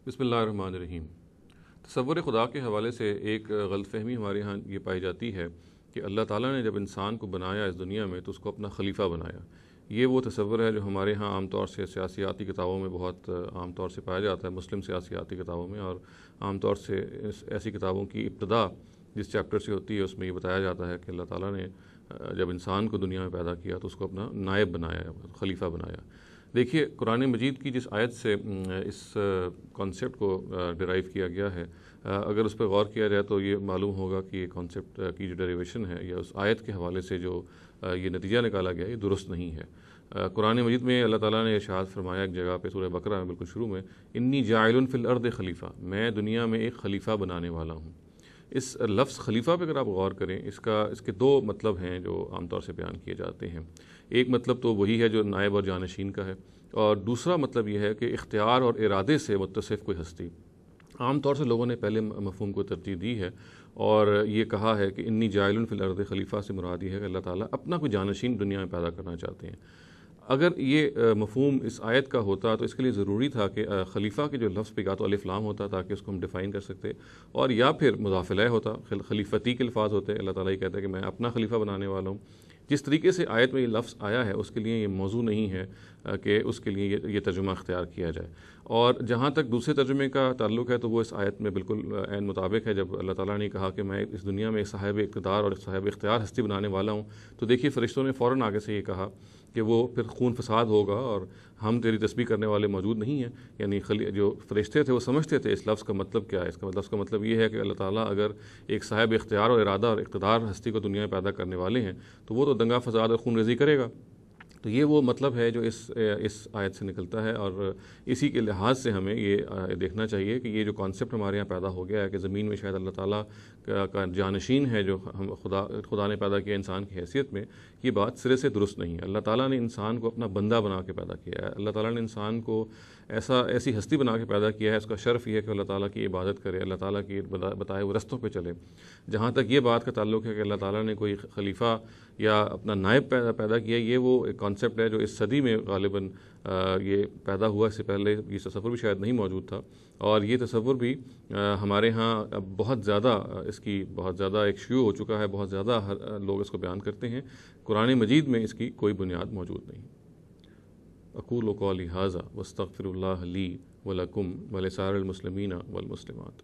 بسم اللہ الرحمن الرحیم۔ تصور خدا کے حوالے سے ایک غلط فہمی ہمارے ہاں یہ پائی جاتی ہے کہ اللہ تعالیٰ نے جب انسان کو بنایا اس دنیا میں تو اس کو اپنا خلیفہ بنایا۔ یہ وہ تصور ہے جو ہمارے ہاں عام طور سے سیاسیاتی کتابوں میں بہت عام طور سے پایا جاتا ہے، مسلم سیاسیاتی کتابوں میں، اور عام طور سے ایسی کتابوں کی ابتدا جس چیپٹر سے ہوتی ہے اس میں یہ بتایا جاتا ہے کہ اللہ تعالیٰ نے جب انسان کو دنیا میں پیدا کیا تو اس کو اپنا نائب بنایا، خلیفہ بنایا۔ دیکھیے، قرآن مجید کی جس آیت سے اس کانسیپٹ کو ڈرائیو کیا گیا ہے، اگر اس پہ غور کیا جائے تو یہ معلوم ہوگا کہ یہ کانسیپٹ کی جو ڈیریویشن ہے یا اس آیت کے حوالے سے جو یہ نتیجہ نکالا گیا یہ درست نہیں ہے۔ قرآن مجید میں اللہ تعالیٰ نے ارشاد فرمایا ایک جگہ پہ سورہ بقرہ میں بالکل شروع میں، انی جاعل فی الارض خلیفہ، میں دنیا میں ایک خلیفہ بنانے والا ہوں۔ اس لفظ خلیفہ پہ اگر آپ غور کریں، اس کے دو مطلب ہیں جو عام طور سے بیان کیے جاتے ہیں۔ ایک مطلب تو وہی ہے جو نائب اور جانشین کا ہے، اور دوسرا مطلب یہ ہے کہ اختیار اور ارادے سے متصف کوئی ہستی۔ عام طور سے لوگوں نے پہلے مفہوم کو ترجیح دی ہے اور یہ کہا ہے کہ انی جاعل فی الارض خلیفہ سے مراد یہ ہے کہ اللہ تعالیٰ اپنا کوئی جانشین دنیا میں پیدا کرنا چاہتے ہیں۔ اگر یہ مفہوم اس آیت کا ہوتا تو اس کے لیے ضروری تھا کہ خلیفہ کے جو لفظ پہ یا تو الف لام ہوتا تاکہ اس کو ہم ڈیفائن کر سکتے، اور یا پھر مضاف الیہ ہوتا، خلیفتی کے الفاظ ہوتے، اللہ تعالیٰ یہ کہتا ہے کہ میں اپنا خلیفہ بنانے والا ہوں۔ جس طریقے سے آیت میں یہ لفظ آیا ہے اس کے لیے یہ موضوع نہیں ہے کہ اس کے لیے یہ ترجمہ اختیار کیا جائے۔ اور جہاں تک دوسرے ترجمے کا تعلق ہے تو وہ اس آیت میں بالکل عین مطابق ہے۔ جب اللہ تعالیٰ نے کہا کہ میں اس دنیا میں ایک صاحب اقتدار اور صاحب اختیار ہستی بنانے والا ہوں، تو دیکھیے فرشتوں نے فوراً آگے سے یہ کہا کہ وہ پھر خون فساد ہوگا اور ہم تیری تسبیح کرنے والے موجود نہیں ہیں۔ یعنی جو فرشتے تھے وہ سمجھتے تھے اس لفظ کا مطلب کیا ہے۔ اس کا لفظ کا مطلب یہ ہے کہ اللہ تعالیٰ اگر ایک صاحب اختیار اور ارادہ اور اقتدار ہستی کو دنیا میں پیدا کرنے والے ہیں تو وہ تو دنگا فساد اور خون ریزی کرے گا۔ تو یہ وہ مطلب ہے جو اس آیت سے نکلتا ہے، اور اسی کے لحاظ سے ہمیں یہ دیکھنا چاہیے کہ یہ جو کانسیپٹ ہمارے یہاں پیدا ہو گیا ہے کہ زمین میں شاید اللہ تعالیٰ کا جانشین ہے جو خدا نے پیدا کیا انسان کی حیثیت میں، یہ بات سرے سے درست نہیں ہے۔ اللہ تعالیٰ نے انسان کو اپنا بندہ بنا کے پیدا کیا ہے۔ اللہ تعالیٰ نے انسان کو ایسی ہستی بنا کے پیدا کیا ہے، اس کا شرف یہ ہے کہ اللہ تعالیٰ کی عبادت کرے، اللہ تعالیٰ کی بتائے ہوئے رستوں پہ چلے۔ جہاں تک یہ بات کا تعلق ہے کہ اللہ تعالیٰ نے کوئی خلیفہ یا اپنا نائب پیدا کیا، یہ وہ ایک کانسیپٹ ہے جو اس صدی میں غالباً یہ پیدا ہوا۔ اس سے پہلے یہ تصور بھی شاید نہیں موجود تھا، اور یہ تصور بھی ہمارے ہاں اب بہت زیادہ اس کی بہت زیادہ ایک شیوع ہو چکا ہے، بہت زیادہ لوگ اس کو بیان کرتے ہیں۔ قرآن مجید میں اس کی کوئی بنیاد موجود نہیں۔ اقول قولی ھذا واستغفر اللہ لی ولکم ولسائر المسلمین والمسلمات۔